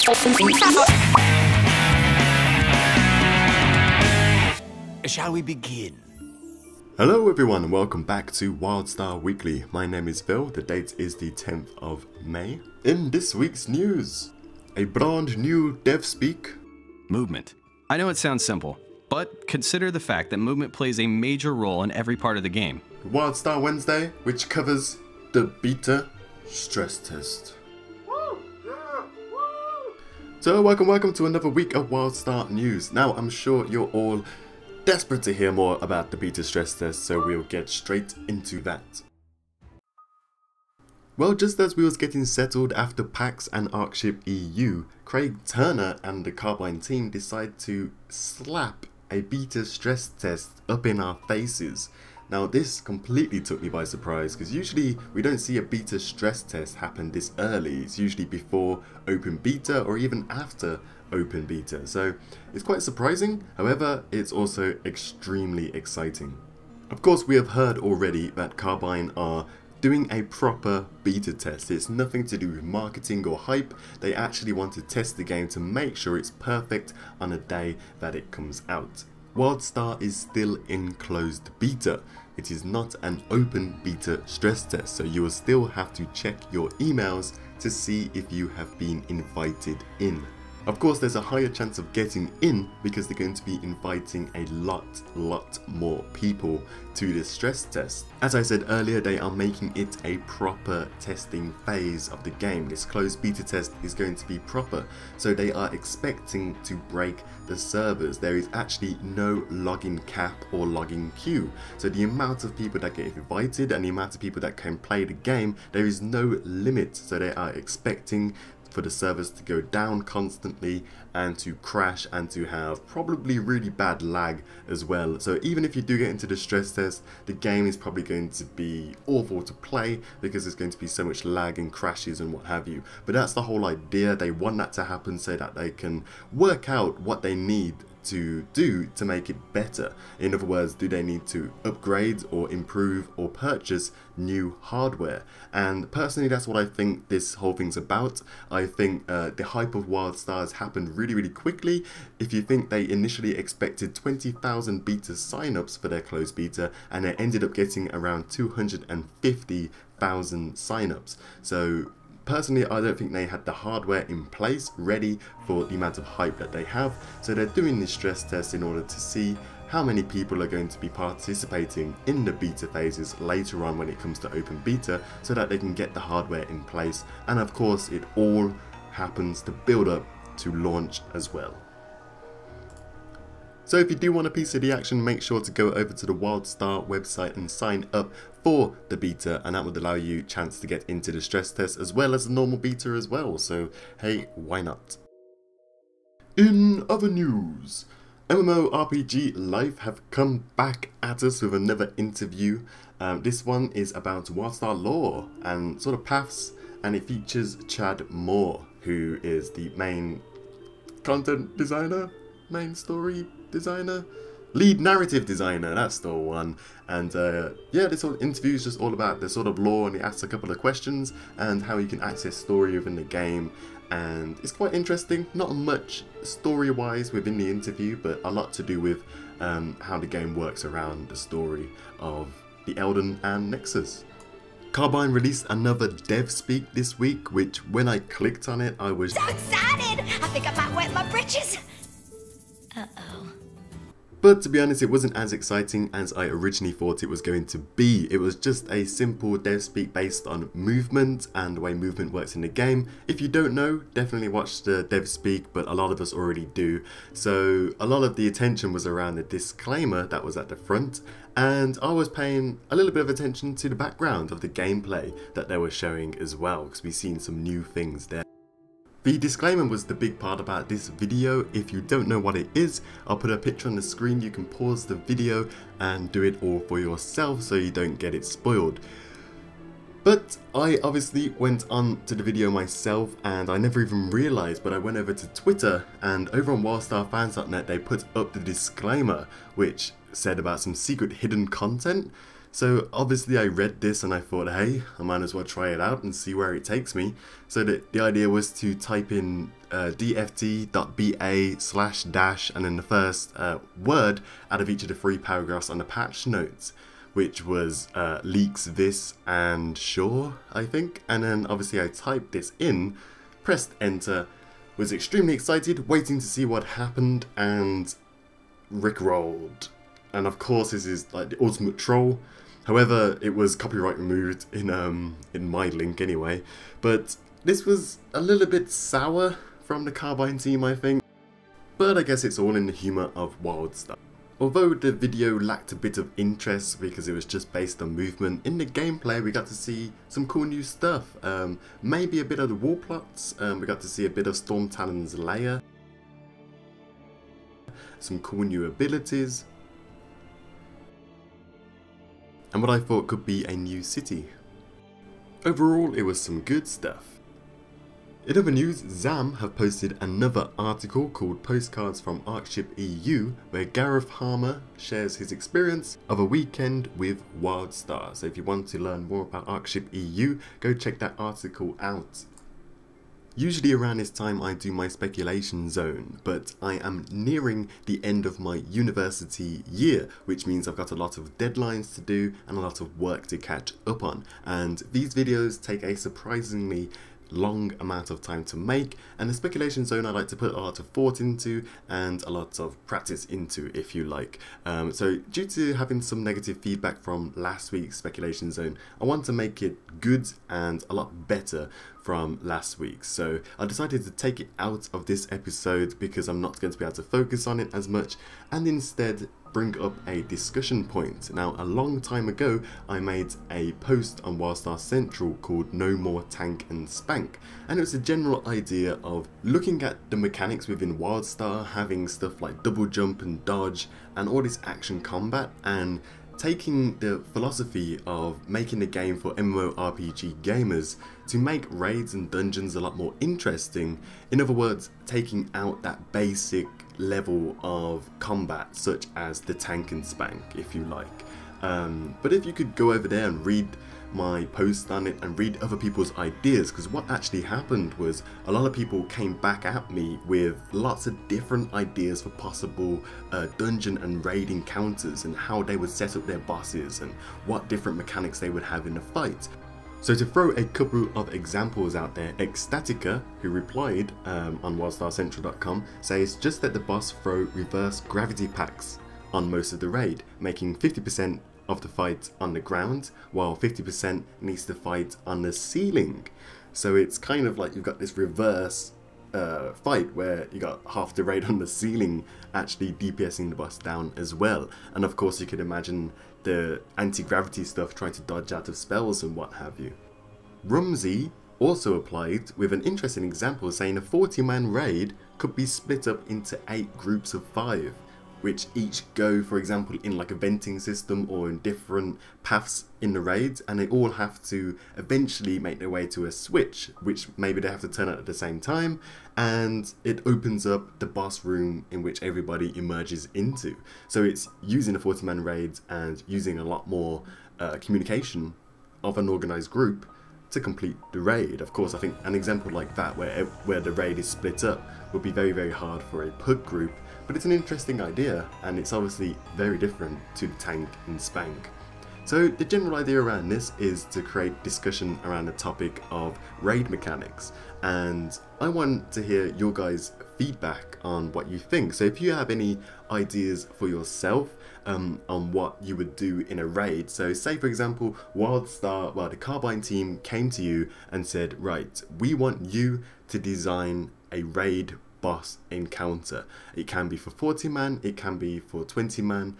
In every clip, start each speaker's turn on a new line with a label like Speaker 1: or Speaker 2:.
Speaker 1: Shall we begin?
Speaker 2: Hello everyone and welcome back to Wildstar Weekly. My name is Phil, the date is the 10th of May. In this week's news, a brand new DevSpeak.
Speaker 3: Movement. I know it sounds simple, but consider the fact that movement plays a major role in every part of the game.
Speaker 2: Wildstar Wednesday, which covers the beta stress test. So welcome to another week of Wildstar news. Now I'm sure you're all desperate to hear more about the beta stress test, so we'll get straight into that. Well, just as we was getting settled after PAX and Arkship EU, Craig Turner and the Carbine team decide to slap a beta stress test up in our faces. Now this completely took me by surprise, because usually we don't see a beta stress test happen this early. It's usually before open beta or even after open beta, so it's quite surprising. However, it's also extremely exciting. Of course, we have heard already that Carbine are doing a proper beta test. It's nothing to do with marketing or hype. They actually want to test the game to make sure it's perfect on a day that it comes out. Wildstar is still in closed beta. It is not an open beta stress test, so you will still have to check your emails to see if you have been invited in. Of course, there's a higher chance of getting in because they're going to be inviting a lot more people to this stress test. As I said earlier, they are making it a proper testing phase of the game. This closed beta test is going to be proper, so they are expecting to break the servers. There is actually no login cap or login queue, so the amount of people that get invited and the amount of people that can play the game, there is no limit. So they are expecting for the servers to go down constantly and to crash and to have probably really bad lag as well. So even if you do get into the stress test, the game is probably going to be awful to play because there's going to be so much lag and crashes and what have you. But that's the whole idea. They want that to happen so that they can work out what they need to do to make it better. In other words, do they need to upgrade or improve or purchase new hardware? And personally, that's what I think this whole thing's about. I think the hype of Wildstar has happened really quickly. If you think they initially expected 20,000 beta signups for their closed beta, and they ended up getting around 250,000 signups. So personally, I don't think they had the hardware in place ready for the amount of hype that they have, so they're doing this stress test in order to see how many people are going to be participating in the beta phases later on when it comes to open beta, so that they can get the hardware in place. And of course, it all happens to build up to launch as well. So if you do want a piece of the action, make sure to go over to the Wildstar website and sign up for the beta, and that would allow you a chance to get into the stress test as well as the normal beta as well. So hey, why not? In other news, MMOrpg Life have come back at us with another interview. This one is about Wildstar Lore and sort of paths, and it features Chad Moore, who is the main content designer, main story designer, lead narrative designer, that's the one. And yeah, this sort of interview is just all about the sort of lore, and he asks a couple of questions and how you can access story within the game. And it's quite interesting. Not much story wise within the interview, but a lot to do with how the game works around the story of the Elden and Nexus. Carbine released another DevSpeak this week, which when I clicked on it, I was
Speaker 4: so excited! I think I might wet my britches! Uh-oh.
Speaker 2: But to be honest, it wasn't as exciting as I originally thought it was going to be. It was just a simple DevSpeak based on movement and the way movement works in the game. If you don't know, definitely watch the DevSpeak, but a lot of us already do. So a lot of the attention was around the disclaimer that was at the front, and I was paying a little bit of attention to the background of the gameplay that they were showing as well, because we've seen some new things there. The disclaimer was the big part about this video. If you don't know what it is, I'll put a picture on the screen. You can pause the video and do it all for yourself so you don't get it spoiled. But I obviously went on to the video myself, and I never even realised, but I went over to Twitter, and over on wildstarfans.net they put up the disclaimer which said about some secret hidden content. So obviously I read this and I thought, hey, I might as well try it out and see where it takes me. So the idea was to type in dft.ba/dash and then the first word out of each of the 3 paragraphs on the patch notes, which was leaks this and sure, I think. And then obviously I typed this in, pressed enter, was extremely excited, waiting to see what happened, and rickrolled. And of course this is like the ultimate troll. However, it was copyright removed in my link anyway. But this was a little bit sour from the Carbine team, I think. But I guess it's all in the humour of Wildstar. Although the video lacked a bit of interest because it was just based on movement, in the gameplay we got to see some cool new stuff. Maybe a bit of the war plots, we got to see a bit of Storm Talon's lair, some cool new abilities, and what I thought could be a new city. Overall, it was some good stuff. In other news, Zam have posted another article called Postcards from Arkship EU, where Gareth Harmer shares his experience of a weekend with Wildstar. So if you want to learn more about Arkship EU, go check that article out. Usually around this time I do my speculation zone, but I am nearing the end of my university year, which means I've got a lot of deadlines to do and a lot of work to catch up on. And these videos take a surprisingly long amount of time to make, and the speculation zone I like to put a lot of thought into and a lot of practice into, if you like. So due to having some negative feedback from last week's speculation zone, I want to make it good and a lot better from last week. So I decided to take it out of this episode because I'm not going to be able to focus on it as much, and instead bring up a discussion point. Now, a long time ago I made a post on Wildstar Central called No More Tank and Spank, and it was a general idea of looking at the mechanics within Wildstar, having stuff like double jump and dodge and all this action combat, and taking the philosophy of making the game for MMOrpg gamers to make raids and dungeons a lot more interesting. In other words, taking out that basic level of combat such as the tank and spank, if you like. But if you could go over there and read my post on it and read other people's ideas, because what actually happened was a lot of people came back at me with lots of different ideas for possible dungeon and raid encounters and how they would set up their bosses and what different mechanics they would have in the fight. So to throw a couple of examples out there, Ecstatica, who replied on wildstarcentral.com, says just let the boss throw reverse gravity packs on most of the raid, making 50% of the fight on the ground, while 50% needs to fight on the ceiling. So it's kind of like you've got this reverse fight where you got half the raid on the ceiling actually DPSing the boss down as well. And of course you could imagine the anti-gravity stuff trying to dodge out of spells and what have you. Rumsey also applied with an interesting example, saying a 40-man raid could be split up into 8 groups of 5, which each go, for example, in like a venting system or in different paths in the raids, and they all have to eventually make their way to a switch, which maybe they have to turn at the same time, and it opens up the boss room in which everybody emerges into. So it's using the 40-man raids and using a lot more communication of an organized group to complete the raid. Of course, I think an example like that where the raid is split up would be very, very hard for a pug group, but it's an interesting idea, and it's obviously very different to the tank and spank. So the general idea around this is to create discussion around the topic of raid mechanics, and I want to hear your guys' feedback on what you think. So if you have any ideas for yourself on what you would do in a raid, so say for example the Carbine team came to you and said, right, we want you to design a raid boss encounter. It can be for 40-man, it can be for 20-man,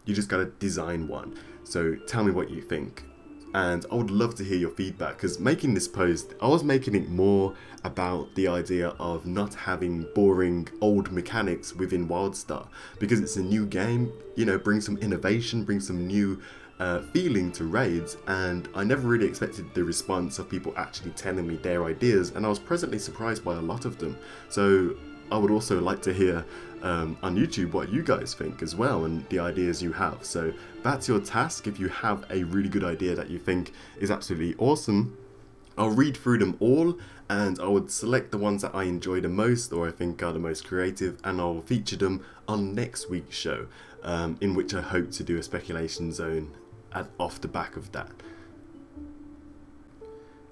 Speaker 2: you just gotta design one. So tell me what you think, and I would love to hear your feedback, because making this post, I was making it more about the idea of not having boring old mechanics within Wildstar, because it's a new game, you know, bring some innovation, bring some new feeling to raids, and I never really expected the response of people actually telling me their ideas, and I was pleasantly surprised by a lot of them. So I would also like to hear on YouTube what you guys think as well and the ideas you have. So that's your task. If you have a really good idea that you think is absolutely awesome, I'll read through them all and I would select the ones that I enjoy the most or I think are the most creative, and I'll feature them on next week's show, in which I hope to do a speculation zone off the back of that.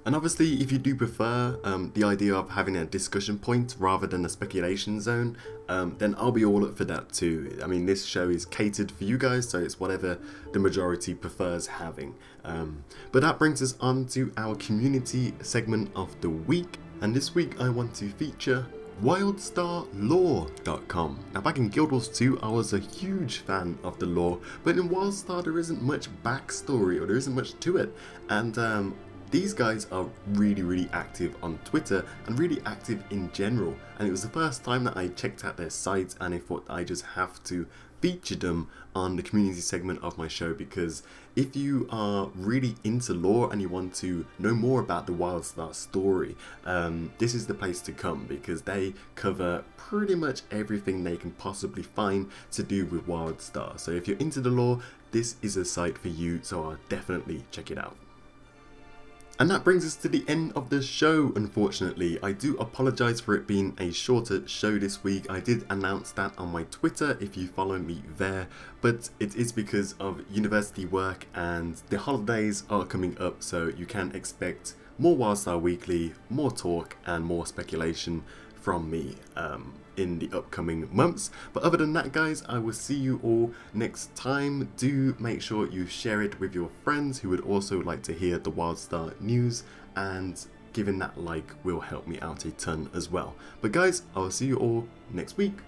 Speaker 2: And obviously, if you do prefer the idea of having a discussion point rather than a speculation zone, then I'll be all up for that too. I mean, this show is catered for you guys, so it's whatever the majority prefers having. But that brings us on to our community segment of the week. And this week I want to feature WildstarLore.com. Now, back in Guild Wars 2, I was a huge fan of the lore, but in Wildstar there isn't much backstory, or there isn't much to it. And these guys are really active on Twitter and really active in general, and it was the first time that I checked out their site and I thought I just have to feature them on the community segment of my show, because if you are really into lore and you want to know more about the Wildstar story, this is the place to come, because they cover pretty much everything they can possibly find to do with Wildstar. So if you're into the lore, this is a site for you, so I'll definitely check it out. And that brings us to the end of the show, unfortunately. I do apologise for it being a shorter show this week. I did announce that on my Twitter if you follow me there, but it is because of university work and the holidays are coming up, so you can expect more Wildstar Weekly, more talk and more speculation from me in the upcoming months. But other than that, guys, I will see you all next time. Do make sure you share it with your friends who would also like to hear the Wildstar news, and giving that like will help me out a ton as well. But guys, I will see you all next week.